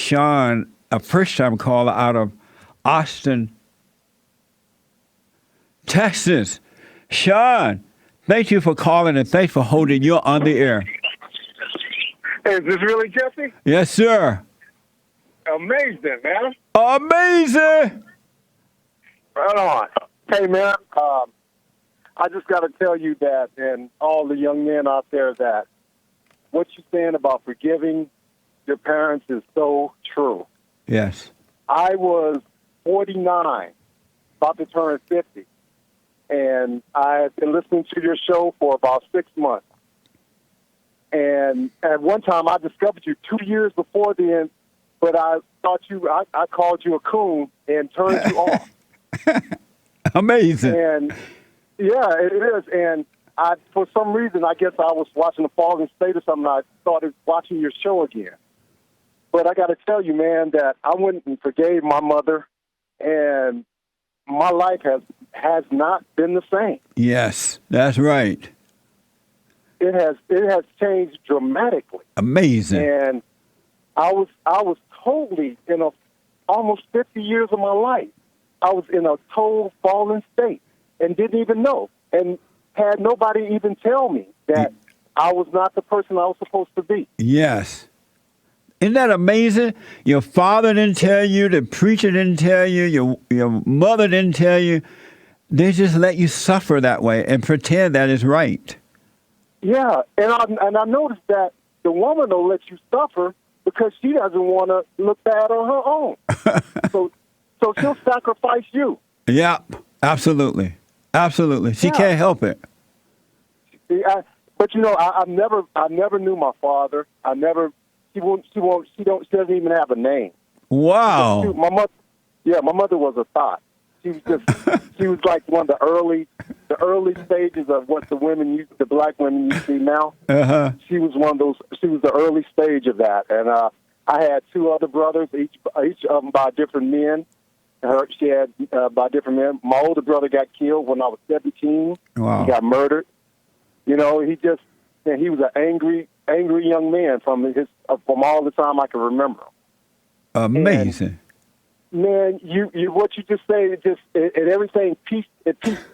Sean, a first-time caller out of Austin, Texas. Sean, thank you for calling and thanks for holding. You're on the air. Is this really Jesse? Yes, sir. Amazing, man. Amazing. Right on. Hey, man, I just got to tell you that, and all the young men out there, that what you're saying about forgiving your parents is so true. Yes. I was 49, about to turn 50, and I had been listening to your show for about 6 months. And at one time, I discovered you 2 years before then, but I thought I called you a coon and turned you off. Amazing. And yeah, it is. And for some reason, I guess I was watching the Fallen State or something. I started watching your show again. But I got to tell you, man, that I went and forgave my mother, and my life has not been the same. Yes, that's right. It has changed dramatically. Amazing. And I was totally almost 50 years of my life, I was in a total fallen state and didn't even know, and had nobody even tell me that I was not the person I was supposed to be. Yes. Isn't that amazing? Your father didn't tell you, the preacher didn't tell you, your mother didn't tell you. They just let you suffer that way and pretend that is right. Yeah, and I noticed that the woman will let you suffer because she doesn't want to look bad on her own. so she'll sacrifice you. Yeah, absolutely. Absolutely. She can't help it. But I never knew my father. She doesn't even have a name. Wow. My mother was a thot. She was like one of the early stages of what the black women you see now. Uh-huh. She was one of those. She was the early stage of that, and I had two other brothers, each of them by different men. She had by different men. My older brother got killed when I was 17. Wow. He got murdered. He was an angry young man from all the time I can remember. Amazing. And, man, you what you just say, everything pieced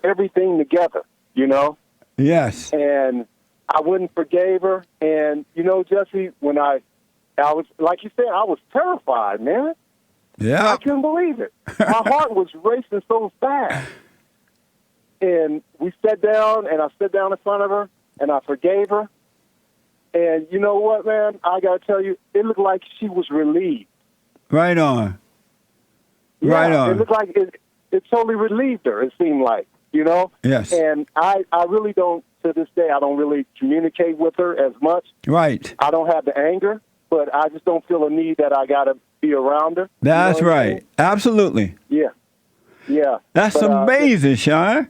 everything together, Yes. And I wouldn't forgave her. And Jesse, when I was, like you said, I was terrified, man. Yeah. I couldn't believe it. My heart was racing so fast. And we sat down, and I sat down in front of her, and I forgave her. And you know what, man? I got to tell you, it looked like she was relieved. Right on. Yeah, right on. It looked like it totally relieved her, it seemed like, Yes. And I really don't, to this day, I don't really communicate with her as much. Right. I don't have the anger, but I just don't feel a need that I got to be around her. That's right. Absolutely. Yeah. Yeah. That's amazing, Sean.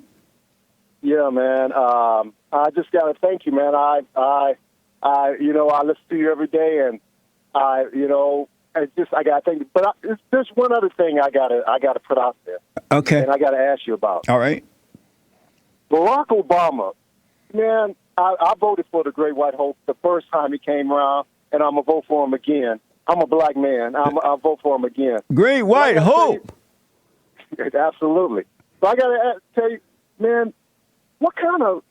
Yeah, man. I just got to thank you, man. I listen to you every day, and I got to thank you. But there's one other thing I got to put out there. Okay. And I got to ask you about. All right. Barack Obama, man, I voted for the Great White Hope the first time he came around, and I'm going to vote for him again. I'm a black man. I'll vote for him again. Great White Hope. Absolutely. So I got to tell you, man, what kind of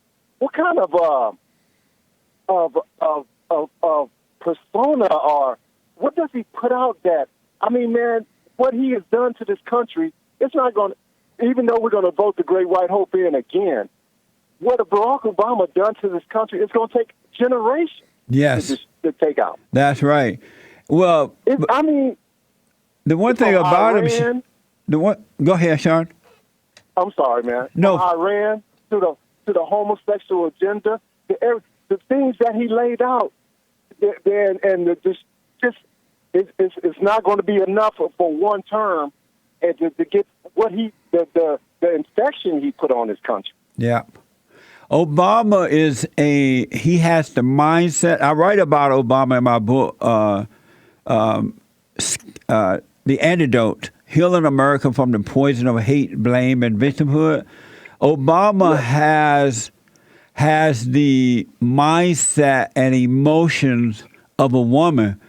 persona or what does he put out that? I mean, man, what he has done to this country, it's not going to, even though we're going to vote the Great White Hope in again, what Barack Obama done to this country, it's going to take generations to take out. That's right. Well, the one thing about him, go ahead, Sean. I'm sorry, man. No. From Iran to the homosexual agenda, the things that he laid out, and it's not going to be enough for one term, and to get what the infection he put on his country. Yeah. Obama he has the mindset. I write about Obama in my book, The Antidote, Healing America from the Poison of Hate, Blame, and Victimhood. Obama has the mindset and emotions of a woman.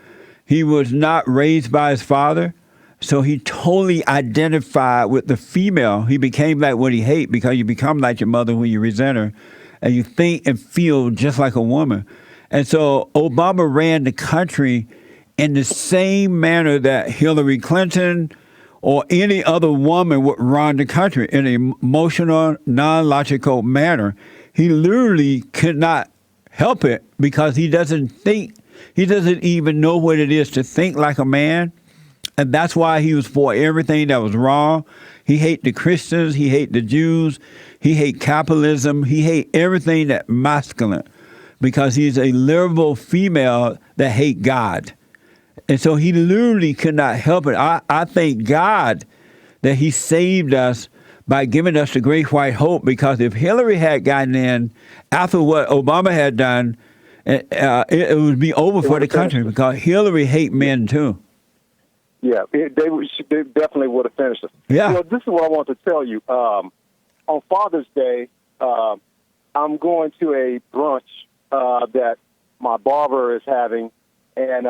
He was not raised by his father, so he totally identified with the female. He became like what he hate, because you become like your mother when you resent her, and you think and feel just like a woman. And so Obama ran the country in the same manner that Hillary Clinton or any other woman would run the country, in an emotional, non-logical manner. He literally could not help it, because he doesn't even know what it is to think like a man. And that's why he was for everything that was wrong. He hate the Christians, he hate the Jews, he hate capitalism, he hate everything that's masculine, because he's a liberal female that hate God. And so he literally could not help it. I thank God that he saved us by giving us the great white hope, because if Hillary had gotten in after what Obama had done, it would be over for the country, because Hillary hate men too. Yeah, they definitely would have finished us. Yeah. Well, this is what I want to tell you. On Father's Day, I'm going to a brunch that my barber is having, and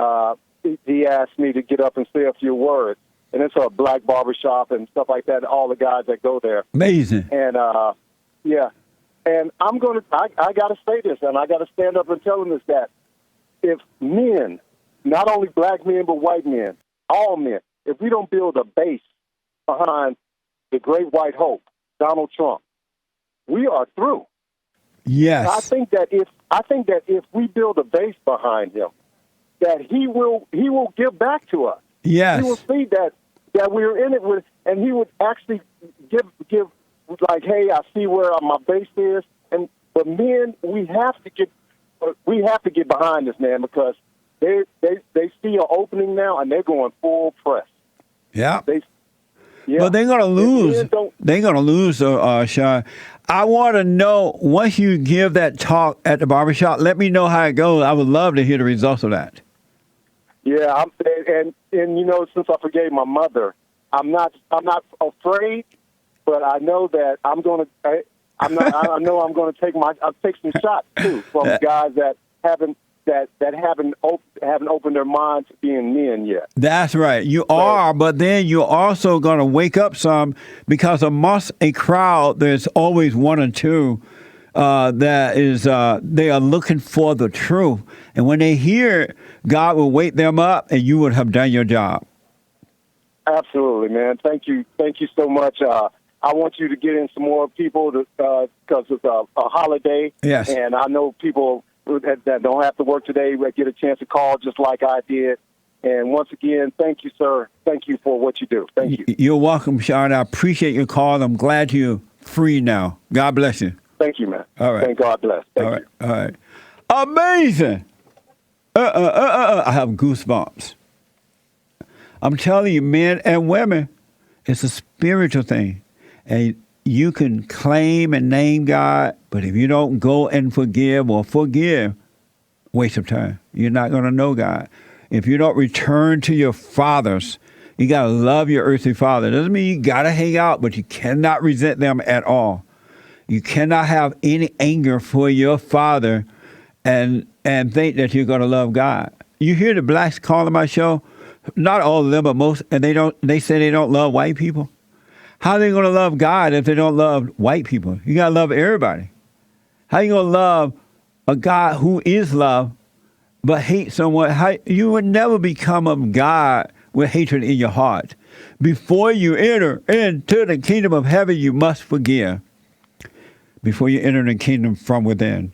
he asked me to get up and say a few words. And it's a black barbershop and stuff like that, all the guys that go there. Amazing. And, yeah. And I got to say this, and I got to stand up and tell them this, that if men, not only black men, but white men, all men, if we don't build a base behind the great white hope, Donald Trump, we are through. Yes. I think that if we build a base behind him, that he will give back to us. Yes. He will see that we're in it with, and he would actually give like, hey, I see where my base is, but men, we have to get behind this man, because they see an opening now, and they're going full press. Yeah. Yeah. But they're going to lose. They're going to lose, Sean. I want to know, once you give that talk at the barbershop, let me know how it goes. I would love to hear the results of that. Yeah, and since I forgave my mother, I'm not afraid, but I know that I know I'm going to I'll take some shots too from guys that haven't opened their mind to being men yet. That's right. You are, but then you're also going to wake up some, because amongst a crowd, there's always one or two that is, they are looking for the truth. And when they hear it, God will wake them up, and you would have done your job. Absolutely, man. Thank you so much. I want you to get in some more people, because it's a holiday. Yes. And I know people that don't have to work today will get a chance to call just like I did. And once again, thank you, sir. Thank you for what you do. Thank you. You're welcome, Sean. I appreciate your call. I'm glad you're free now. God bless you. Thank you, man. All right. Thank God bless. Thank you. All right. Amazing. I have goosebumps. I'm telling you, men and women, it's a spiritual thing. And you can claim and name God, but if you don't go and forgive, waste of time. You're not going to know God. If you don't return to your fathers, you got to love your earthly father. Doesn't mean you got to hang out, but you cannot resent them at all. You cannot have any anger for your father and think that you're going to love God. You hear the blacks calling my show, not all of them, but most, and they say they don't love white people. How are they going to love God if they don't love white people? You got to love everybody. How are you going to love a God who is love but hate someone? You would never become a God with hatred in your heart. Before you enter into the kingdom of heaven, you must forgive. Before you enter the kingdom from within.